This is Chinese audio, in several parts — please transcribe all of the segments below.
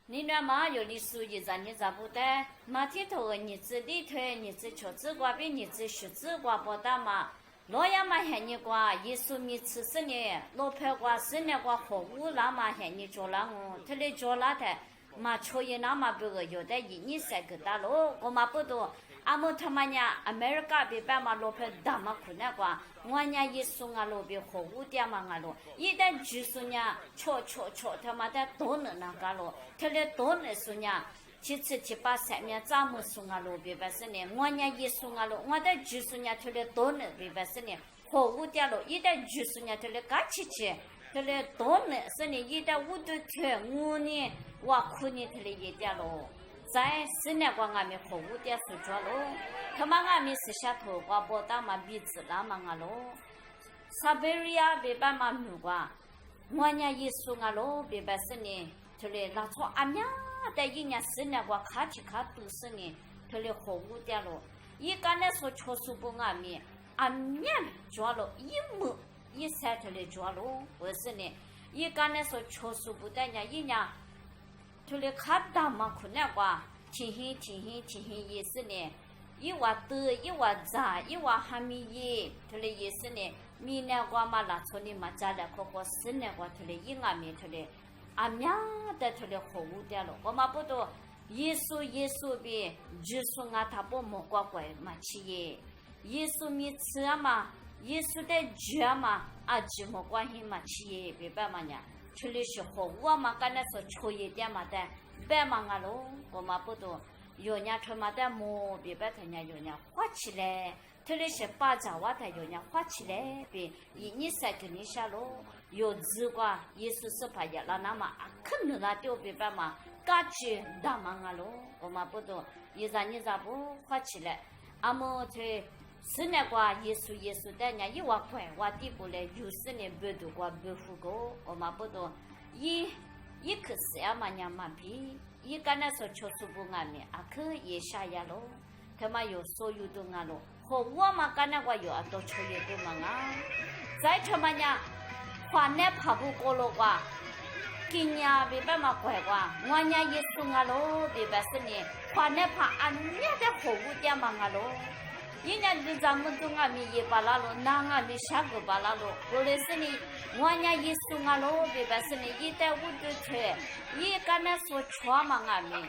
你那嘛有历史一咱你咋不得？马天头日子里头日子求子瓜比日子学子瓜不大嘛？老呀嘛喊你瓜，耶稣米吃死你，老婆瓜生了瓜活物那嘛喊你做了我，他来做了的，嘛抽烟那嘛不个有的一年三个大咯，我嘛不多。阿么他妈呀，America 别办嘛老婆大嘛困难瓜，我家耶稣啊老别活物点嘛啊咯，一旦就是呢，吵他妈的多能那个咯，他来多能说呢。778咋么说啊？路别不是呢，我家一说啊路，我的就是呢，他来多呢，别不是呢，货物点路，一旦就是呢，他来干起，他来多呢，是呢，一旦我都退，我呢，我苦呢，他来一点路，在是那个俺们货物点说着路，他妈俺们是下头瓜包大嘛鼻子那嘛啊路，萨贝瑞亚别办嘛路瓜，我家一说啊路，别不是呢。他来拿错阿娘的一年4年我卡都是呢，他来货物点了，一刚才说确实不阿面，阿娘抓了一三他来抓了，我是呢，一刚才说确实不得呢，一年他来卡大嘛困难瓜，天黑也是呢，一瓦多一瓦杂一瓦哈密耶，他来也是呢，明年瓜嘛拿错呢嘛加了4年瓜他来一阿面他来。阿娘的他的货物点了，我嘛不多，耶稣比耶稣啊他不莫乖乖嘛去耶，耶稣米吃啊嘛，耶稣的脚嘛啊寂寞关系嘛去耶，别办嘛呀，处理是货物嘛，刚才说抽一点嘛的，别嘛啊喽，我嘛不多，有人穿嘛的莫别办他家有人花起来。特别是巴掌娃的有人花起来，比一年三个月下喽，有资瓜，也是怕也拉那么可能那丢别办嘛，嘎去大忙啊喽，我们不懂，一咋不花起来，阿么在是那瓜耶稣的人1万块，我递过来就是呢不多瓜不付够，我们不懂，一克是呀嘛娘嘛比，一个那说确实不安面，阿克也下呀喽。他妈有所有的啊咯，和我嘛干那个有啊多抽也多嘛啊，再他妈呀，花那跑不过了哇，今年别办嘛怪哇，我家也送啊咯，别办是呢，花那跑俺家的货物点嘛啊咯，人家就咱们中啊米也巴拉咯，那啊米下个巴拉咯，过来是呢，我家也送啊咯，别办是呢，一带我都退。一刚才说错嘛俺们，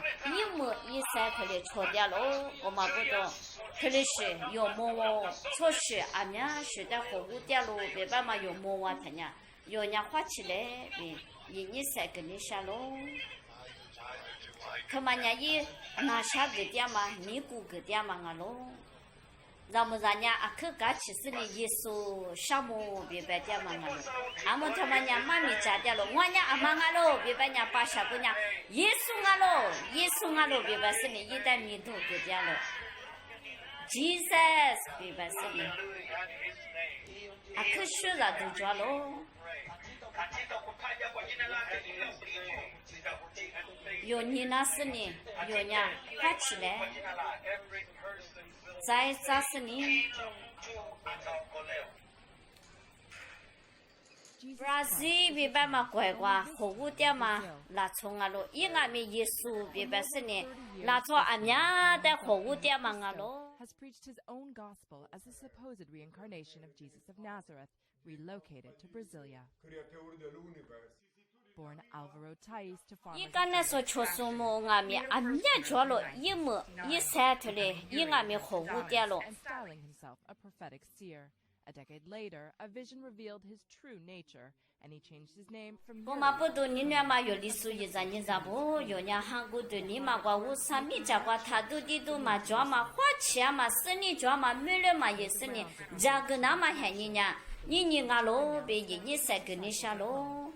一三他的错掉了，我们不懂，特别是有么错事，俺们学的货物掉了，别办嘛有么啊他家，有人花起来，一年三个月下喽，他们家一拿下个点嘛，你估个点嘛俺喽。咱们家阿克嘎其实呢，耶稣项目别白点嘛了，俺们他们家妈咪家的了，我家阿妈啊喽，别白家把小姑娘，耶稣啊喽，别白是呢，一旦米都给点了 ，Jesus 别白是呢，阿克学了都做喽。有你那是呢，有呢，发起来。在啥是呢 ？Brazil 别办嘛乖乖，货物点嘛，拉从啊咯，一俺们耶稣别办是呢，拉从俺家的货物点嘛啊咯。Has preached his own gospel as a supposed reincarnation of Jesus of Nazareth, relocated to Brasilia. Born Alvaro Tais to farmers. 一刚才说确实么，俺们做了一么一三头嘞，一俺们货物点了。 And styling himself a prophetic seer. A decade later, a vision revealed his true nature, and he changed his name from. 我嘛不懂你那嘛有历史一咱你咋不？有人韩国的你嘛瓜我啥米家瓜他都地都嘛抓嘛花钱嘛是你抓嘛没了嘛也是你，价格那么喊你呢？你俺喽别一三个你下喽。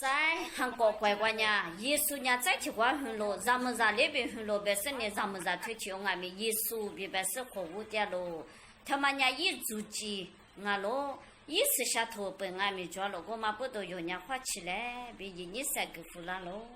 在韩国乖乖呢，耶稣呢在去关很多，咱们那边很多，别是呢，咱们那推荐俺们耶稣别别是货物点喽，他们呢一足迹俺喽，一时下头被俺们抓了，我们不都有人花起来，别一年三个付了喽。